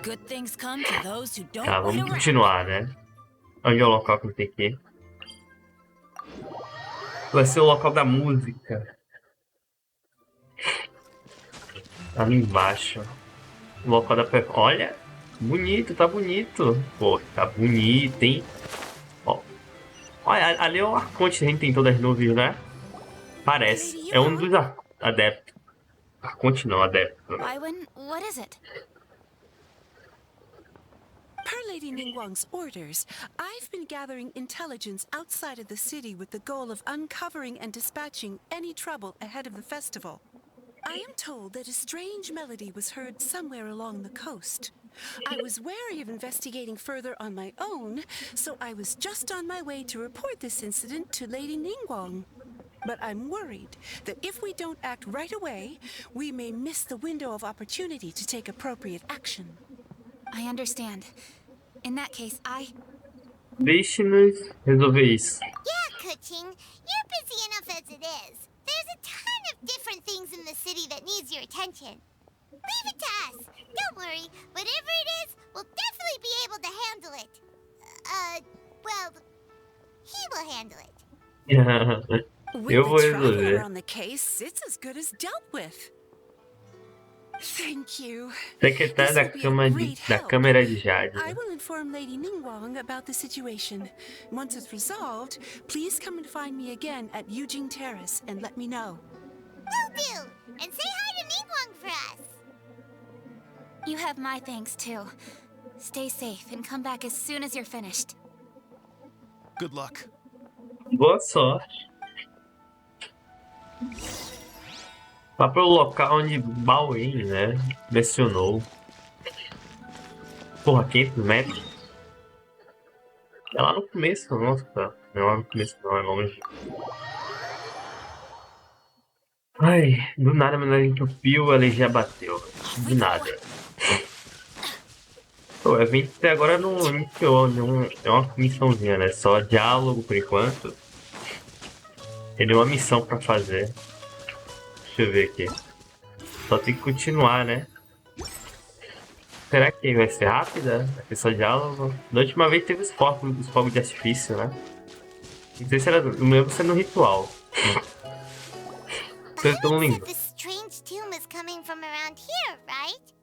Good things come to those who don't Tá, wait vamos around. continuar, né? Onde é o local que eu tenho que ir? Vai ser o local da música. Tá ali embaixo. O local da... Olha! Bonito, tá bonito. Pô, tá bonito, hein? Ó. Olha, ali é o arconte que a gente tem todas as nuvens, né? Parece. É um dos adeptos. Arconte não, adepto. Byron, what is it? Per Lady Ningguang's orders, I've been gathering intelligence outside of the city with the goal of uncovering and dispatching any trouble ahead of the festival. I am told that a strange melody was heard somewhere along the coast. I was wary of investigating further on my own, so I was just on my way to report this incident to Lady Ningguang. But I'm worried that if we don't act right away, we may miss the window of opportunity to take appropriate action. I understand. In that case, Deixe-nos resolver isso. Yeah, Kuching, you're busy enough as it is. There's a ton of different things in the city that needs your attention. Leave it to us. Don't worry. Whatever it is, we'll definitely be able to handle it. Well, he will handle it. Eu vou With the traveler resolver. on the case, it's as good as dealt with. Thank you. Secretário da, da Câmara de Jade. I will inform Lady Ningguang about the situation. Once it's resolved, please come and find me again at Eugene Terrace and let me know. Will do. And say hi to Ningguang for us. you have my thanks too. Stay safe and come back as soon as you're finished. Good luck. Boa sorte. Vá para o local onde Bauer, né, mencionou. Porra, 500 metros. É lá no começo, nossa. Não é lá no começo, não, é longe. Ai, do nada meu nariz entupiu, ele já bateu. Do nada. O evento até agora não iniciou, é uma missãozinha, né? Só diálogo por enquanto. Tem uma missão pra fazer. Deixa eu ver aqui. Só tem que continuar, né? Será que vai ser rápida? Vai ser só diálogo? Da última vez teve os fogos de artifício, né? Não sei se era. Não lembro se era no ritual. Eu não lembro. The strange tomb is coming from around here, right?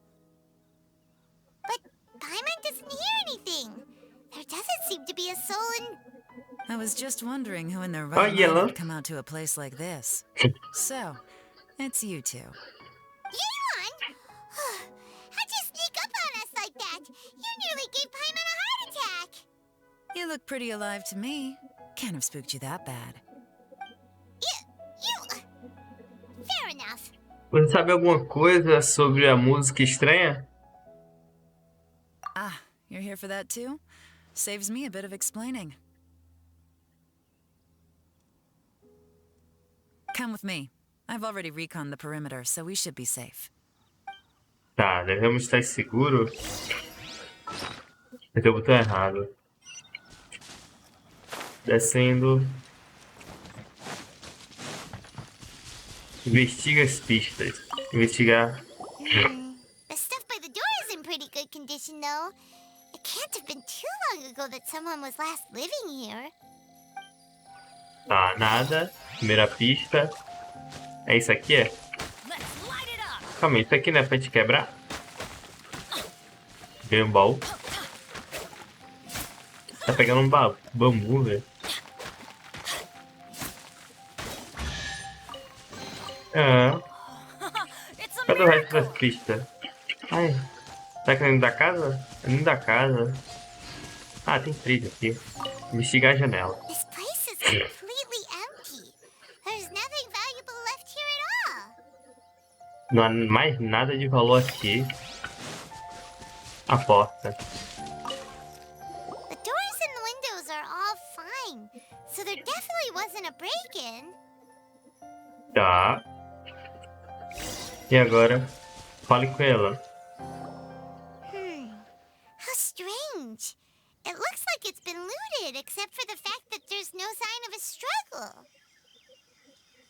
But Paimon doesn't hear anything. There doesn't seem to be a soul in... I was just wondering who in their right mind would come out to a place like this. So, it's you two. Yelan! How'd you sneak up on us like that? You nearly gave Paimon a heart attack. You look pretty alive to me. Can't have spooked you that bad. Fair enough. Você sabe alguma coisa sobre a música estranha? Ah, you're here for that too? Saves me a bit of explaining. Come with me. I've already reconned the perimeter, so we should be safe. Tá, devemos estar seguros. Apertei o botão errado. Descendo. Investiga as pistas. Investigar. The stuff by the door is in pretty good condition, though. It can't have been too long ago that someone was last living here. Tá, nada. Primeira pista. É isso aqui, é? Calma aí, isso aqui não é pra gente quebrar? Ganhei um baú. Tá pegando um bambu, velho. Cadê o resto das pistas? Ai, será que é dentro da casa? É dentro da casa. Ah, tem 3 aqui. Investigar a janela. This place is completely empty. There's nothing valuable left here at all. Não há mais nada de valor aqui. A porta. The doors and the windows are all fine, so there definitely wasn't a break-in. Tá. E agora? Fale com ela. How strange. It looks like it's been looted, except for the fact that there's no sign of a struggle.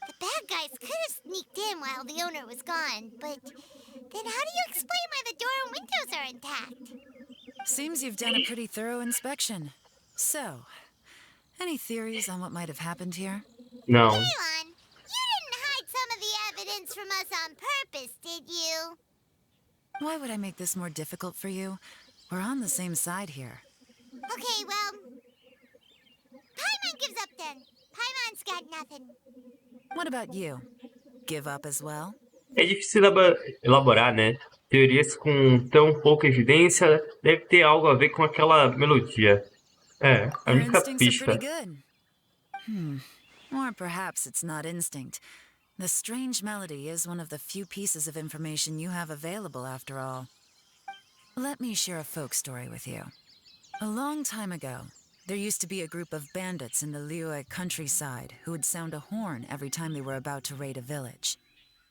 The bad guys could have sneaked in while the owner was gone, but then how do you explain why the door and windows things are intact. Seems you've done a pretty thorough inspection. So, any theories on what might have happened here? Não. Yelan, you didn't hide some of the evidence from us on purpose, did you? Why would I make this more difficult for you? We're on the same side here. Okay, well... Paimon gives up then. Paimon's got nothing. What about you? Give up as well? É difícil elaborar, né? Teorias com tão pouca evidência deve ter algo a ver com aquela melodia. É, a Your única instincts are pretty pista. good. Or perhaps it's not instinct. The strange melody is one of the few pieces of information you have available, after all. Let me share a folk story with you. A long time ago, there used to be a group of bandits in the Liyue countryside who would sound a horn every time they were about to raid a village.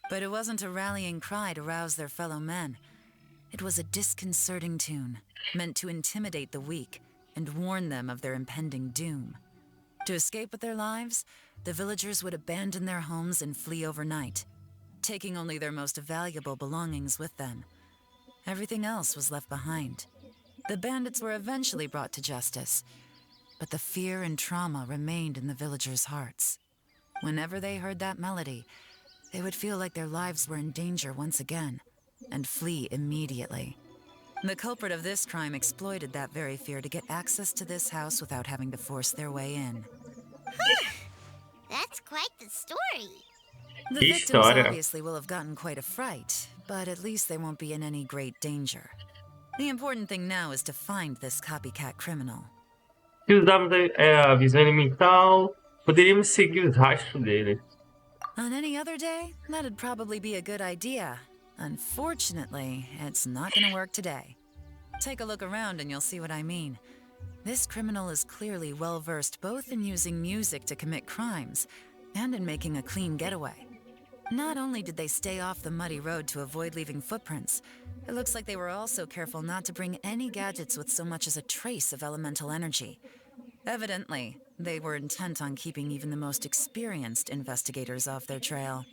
But it wasn't a rallying cry to rouse their fellow men. It was a disconcerting tune, meant to intimidate the weak and warn them of their impending doom. To escape with their lives, the villagers would abandon their homes and flee overnight, taking only their most valuable belongings with them. Everything else was left behind. The bandits were eventually brought to justice, but the fear and trauma remained in the villagers' hearts. Whenever they heard that melody, they would feel like their lives were in danger once again, and flee immediately. The culprit of this crime exploited that very fear to get access to this house without having to force their way in. That's quite the story. The Que victims história. obviously will have gotten quite a fright, but at least they won't be in any great danger. The important thing now is to find this copycat criminal. Se usarmos a visão elemental, poderíamos seguir os rastros dele. On any other day, that'd probably be a good idea. Unfortunately, it's not gonna work today. Take a look around and you'll see what I mean. This criminal is clearly well-versed both in using music to commit crimes and in making a clean getaway. Not only did they stay off the muddy road to avoid leaving footprints, it looks like they were also careful not to bring any gadgets with so much as a trace of elemental energy. Evidently, they were intent on keeping even the most experienced investigators off their trail.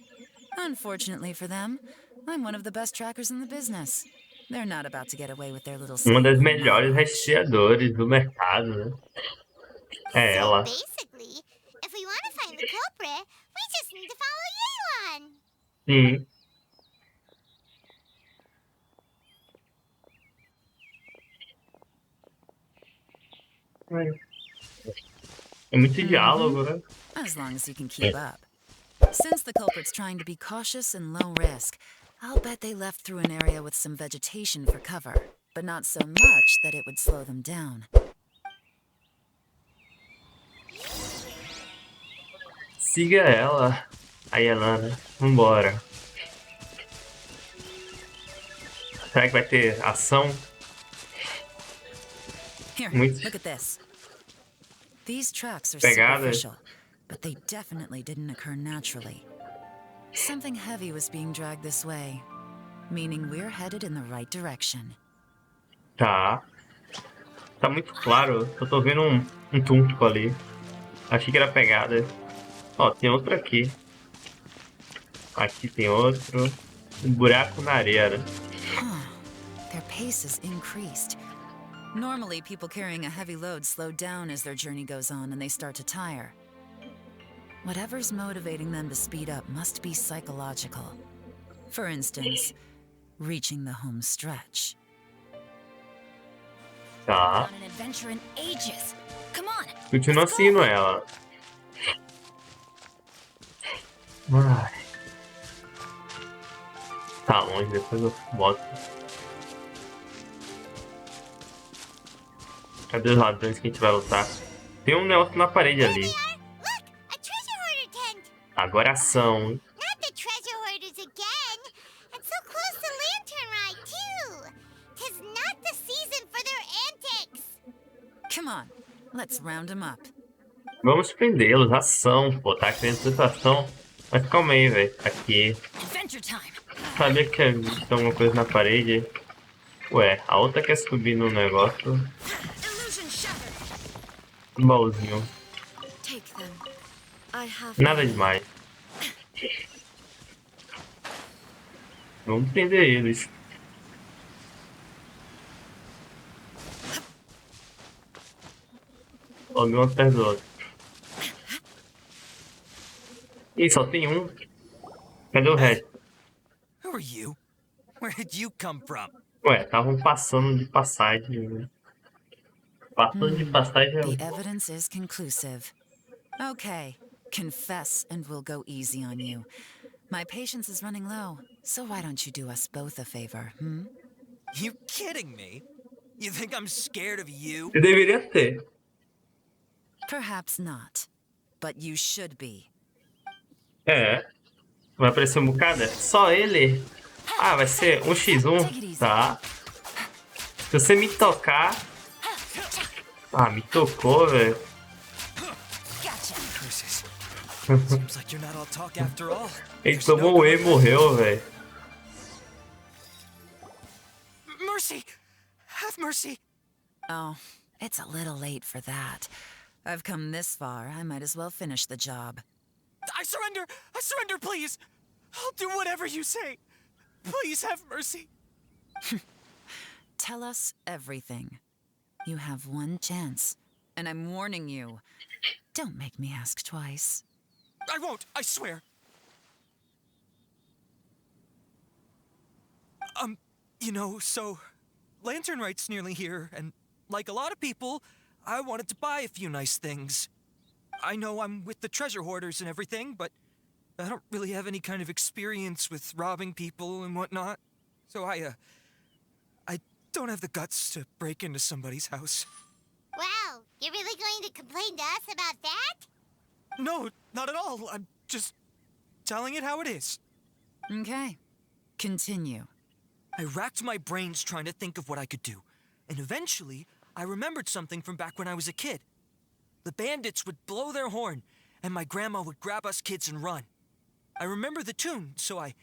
Unfortunately for them, I'm one of the best trackers in the business. They're not about to get away with their little Uma das scheme. melhores rastreadores do mercado, né? É So ela. basically, if we want to find the culprit, we just need to follow Yelan. Sim. É muito diálogo, né? As long as you can keep up. Since the culprit's trying to be cautious and low risk, I'll bet they left through an area with some vegetation for cover, but not so much that it would slow them down. Siga ela, a Yelan, né? Vambora. Será que vai ter ação? Here, Muito. look at this. These tracks are Pegada. superficial, but they definitely didn't occur naturally. Something heavy was being dragged this way, meaning we're headed in the right direction. Tá. Tá muito claro. Eu tô vendo um túnel ali. Achei que era pegada. Ó, tem outro aqui. Aqui tem outro. Um buraco na areia, né? Their pace has increased. Normally, people carrying a heavy load slow down as their journey goes on and they start to tire. Whatever's motivating them to speed up must be psychological. For instance, reaching the home stretch. Tá. On an adventure in ages. Come on. Continua seguindo ela. Ai. Tá longe, depois eu boto. Cadê os ladrões que a gente vai lutar? Tem um negócio na parede ali. Look, a treasure hoarder tent. Agora ação. Not the treasure hoarders again. And so close to Lantern Ride, too. 'Tis not the season for their antics. Come on, let's round them up. Vamos prendê-los. Ação. Pô, tá querendo tanta ação. Mas calma aí, velho. Aqui. Adventure time. Sabia que tinha visto alguma coisa na parede. Ué, a outra quer subir no negócio. Illusion shattered. Um baúzinho. Take them. I have Nada demais. Vamos prender eles. Sobe um atrás do outro. Ih, só tem um. Cadê o resto? Who are you? Where did you come from? Ué, estavam passando de passagem. Né? Passando de passagem. The evidence is conclusive. Okay, confess and we'll go easy on you. My patience is running low, so why don't you do us both a favor, You kidding me? You think I'm scared of you? Você deveria ter. Perhaps not, but you should be. É. Vai aparecer um bocado? É só ele? Ah, vai ser 1x1. Tá. Se você me tocar... Ah, me tocou, velho. Curses. Seems like you're not all talk after all. Ele tomou o E e morreu, velho. Mercy! Have mercy! Oh, it's a little late for that. I've come this far, I might as well finish the job. I surrender! I surrender, please! I'll do whatever you say. Please have mercy. Tell us everything. You have one chance, and I'm warning you. Don't make me ask twice. I won't, I swear. You know, so Lantern Right's nearly here, and like a lot of people, I wanted to buy a few nice things. I know I'm with the treasure hoarders and everything, but I don't really have any kind of experience with robbing people and whatnot. So I don't have the guts to break into somebody's house. Wow, you're really going to complain to us about that? No, not at all. I'm just telling it how it is. Okay, continue. I racked my brains trying to think of what I could do, and eventually I remembered something from back when I was a kid. The bandits would blow their horn, and my grandma would grab us kids and run. I remember the tune, so I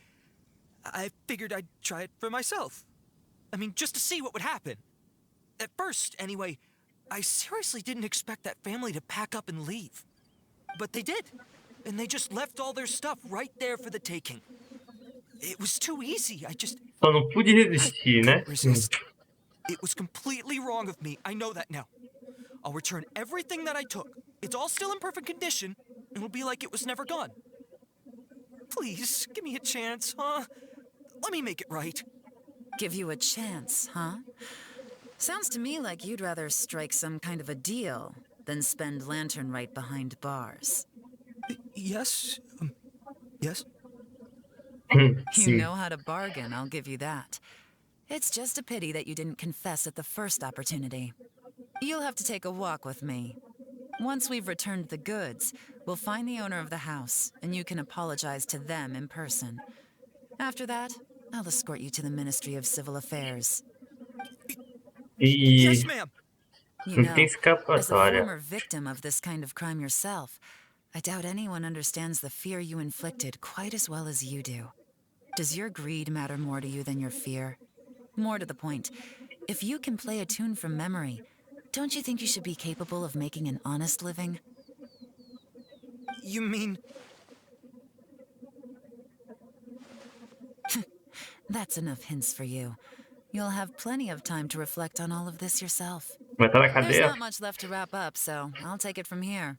figured I'd try it for myself. I mean, just to see what would happen. At first, anyway, I seriously didn't expect that family to pack up and leave. But they did, and they just left all their stuff right there for the taking. It was too easy, Só não pude resistir, né? resist. It was completely wrong of me, I know that now. I'll return everything that I took. It's all still in perfect condition, and it'll be like it was never gone. Please, give me a chance, huh? Let me make it right. Give you a chance, huh? Sounds to me like you'd rather strike some kind of a deal than spend Lantern Right behind bars. Yes? Yes? You know how to bargain, I'll give you that. It's just a pity that you didn't confess at the first opportunity. You'll have to take a walk with me. Once we've returned the goods, we'll find the owner of the house, and you can apologize to them in person. After that, I'll escort you to the Ministry of Civil Affairs. Yes, ma'am! You Não know, tem as a escapatória. former victim of this kind of crime yourself, I doubt anyone understands the fear you inflicted quite as well as you do. Does your greed matter more to you than your fear? More to the point, if you can play a tune from memory, don't you think you should be capable of making an honest living? You mean... That's enough hints for you. You'll have plenty of time to reflect on all of this yourself. Vai estar na There's cadeia. not much left to wrap up, so I'll take it from here.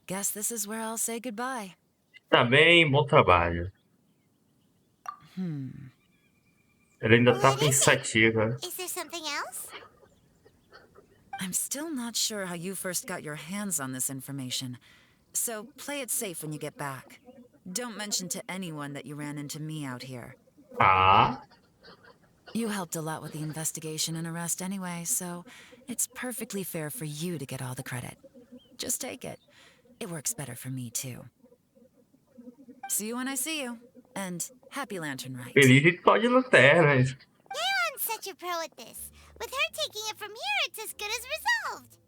Guess this is where I'll say goodbye. Tá bem, bom trabalho. Ela ainda tá What is it? pensativa. Is there something else? I'm still not sure how you first got your hands on this information, so play it safe when you get back. Don't mention to anyone that you ran into me out here. Ah, You helped a lot with the investigation and arrest anyway, so it's perfectly fair for you to get all the credit. Just take it. It works better for me, too. See you when I see you. And happy Lantern Right. feliz e pode lanternas. Yelan's such a pro at this. With her taking it from here, it's as good as resolved.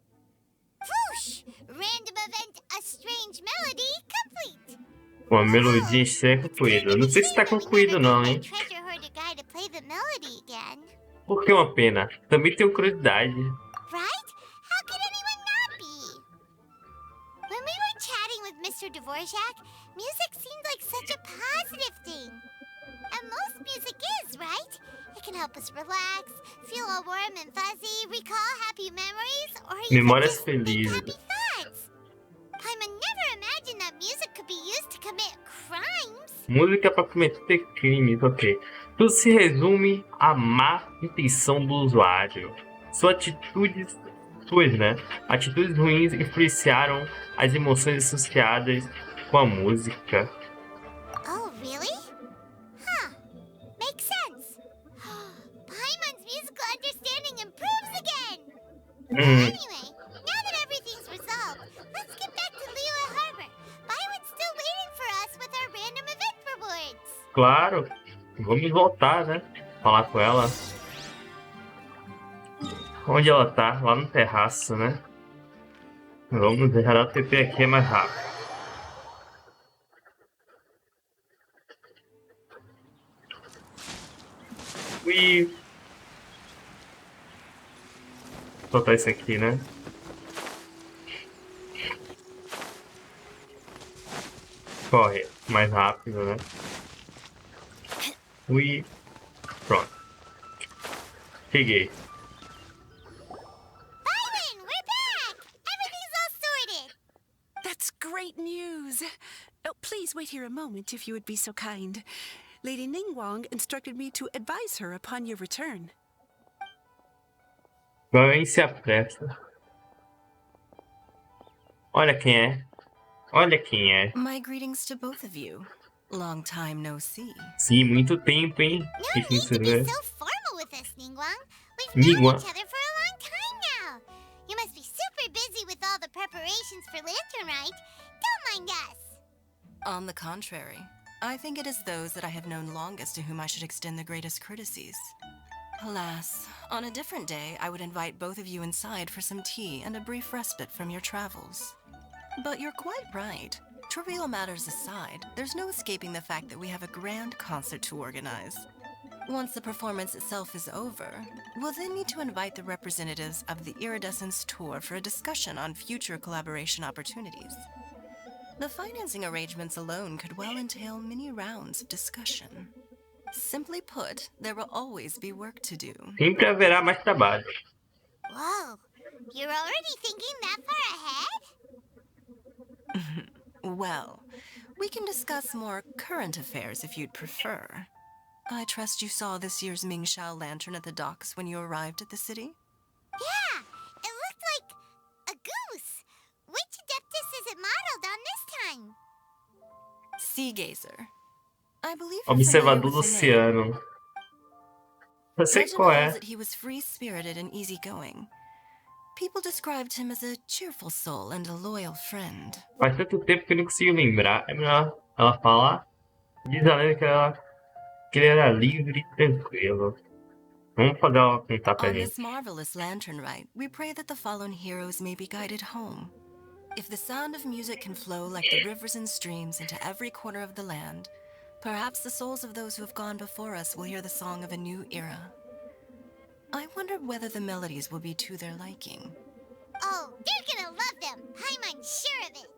Whoosh! Random event, a strange melody, complete. Uma melodia estranha concluída. Não sei se tá concluído não, hein? Treasure hoarder guy to play the melody again. Por que uma pena? Também tenho curiosidade. Right? How could anyone not be? When we were chatting with Mr. Dvorak, music seemed like such a positive thing. And most music is, right? It can help us relax, feel all warm and fuzzy, recall happy memories, or even Memórias just think felizes. happy thoughts. Música para cometer crimes, ok. Tudo se resume à má intenção do usuário. Atitudes ruins influenciaram as emoções associadas com a música. Oh, really? Huh. Makes sense. Paimon's musical understanding improves again. Anyway, now that everything's resolved, let's get back to Liyue Harbor. Paimon's still waiting for us with our random event rewards. Claro, vamos voltar, né? Falar com ela. Onde ela tá? Lá no terraço, né? Vamos deixar o TP aqui, é mais rápido. Ui. Vou soltar isso aqui, né? Corre mais rápido, né? Ui. Pronto. Cheguei. Paimon, we're back! Everything's all sorted. That's great news. Oh, please wait here a moment, if you would be so kind. Lady Ningguang instructed me to advise her upon your return. Vai se apressa. Olha quem é. Olha quem é. My greetings to both of you. Long time no see. Sim, muito tempo, hein? No need Difícil, to be né? so formal with us, Ningguang. We've known each other for a long time now. You must be super busy with all the preparations for Lantern Rite. Don't mind us. On the contrary, I think it is those that I have known longest to whom I should extend the greatest courtesies. Alas, on a different day, I would invite both of you inside for some tea and a brief respite from your travels. But you're quite right. Trivial matters aside, there's no escaping the fact that we have a grand concert to organize. Once the performance itself is over, we'll then need to invite the representatives of the Iridescence Tour for a discussion on future collaboration opportunities. The financing arrangements alone could well entail many rounds of discussion. Simply put, there will always be work to do. Sempre haverá mais trabalho. Whoa, you're already thinking that far ahead? Well, we can discuss more current affairs if you'd prefer. I trust you saw this year's Mingxiao lantern at the docks when you arrived at the city? Yeah, it looked like a goose. Which Adeptus is it modeled on this time? Sea Gazer. I believe you're familiar Observador do with the name. oceano. Eu sei Legend qual holds é. that he was free-spirited and easygoing. People described him as a cheerful soul and a loyal friend. Faz tanto tempo que eu não consigo lembrar. É melhor ela falar. Diz a lenda que ele era livre e tranquilo. Vamos fazer ela contar pra On gente. this marvelous lantern rite, we pray that the fallen heroes may be guided home. If the sound of music can flow like the rivers and streams into every corner of the land, perhaps the souls of those who have gone before us will hear the song of a new era. I wonder whether the melodies will be to their liking. Oh, they're gonna love them. Paimon's sure of it.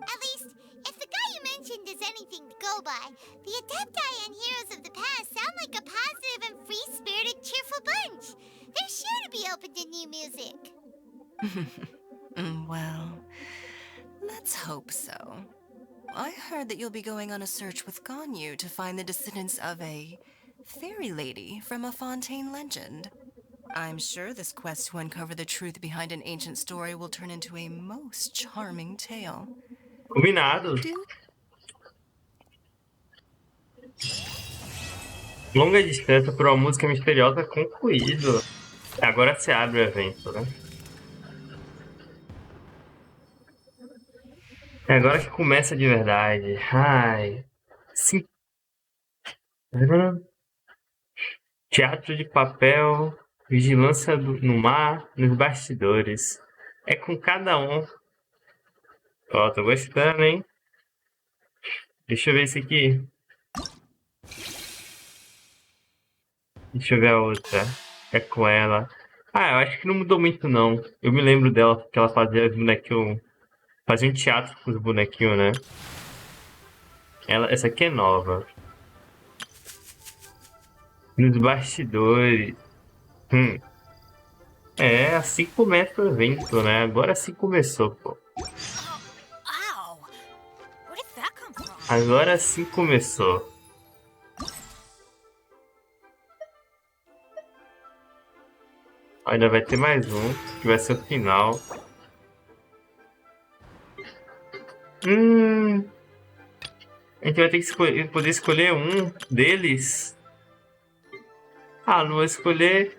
At least, if the guy you mentioned is anything to go by, the Adepti and heroes of the past sound like a positive and free-spirited, cheerful bunch. They're sure to be open to new music. Well, let's hope so. I heard that you'll be going on a search with Ganyu to find the descendants of a fairy lady from a Fontaine legend. I'm sure this quest to uncover the truth behind an ancient story will turn into a most charming tale. Combinado. Longa distância por uma música misteriosa concluído. Agora se abre o evento, né? É agora que começa de verdade. Ai. Sim. Teatro de papel, vigilância no mar, nos bastidores. É com cada um. Ó, tô gostando, hein? Deixa eu ver esse aqui. Deixa eu ver a outra. É com ela. Ah, eu acho que não mudou muito, não. Eu me lembro dela, que ela fazia os bonequinhos. Fazia um teatro com os bonequinhos, né? Essa aqui é nova. Nos bastidores. É, assim começa o evento, né? Agora sim começou, pô. Ow! Where did that come from? Agora sim começou. Ainda vai ter mais um, que vai ser o final. A gente vai ter que poder escolher um deles. Ah, não vou escolher.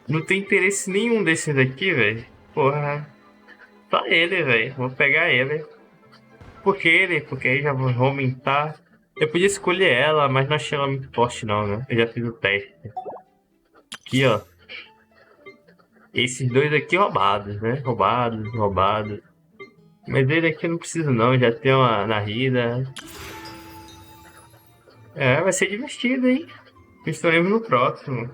Não tem interesse nenhum desses daqui, velho. Porra. Só ele, velho. Vou pegar ele. Por que ele? Porque aí já vou aumentar. Eu podia escolher ela, mas não achei ela muito forte não, né? Eu já fiz o teste. Aqui, ó. Esses dois aqui roubados, né? Roubados. Mas dele aqui eu não preciso não, já tem uma narrida. É, vai ser divertido, hein? Estaremos no próximo.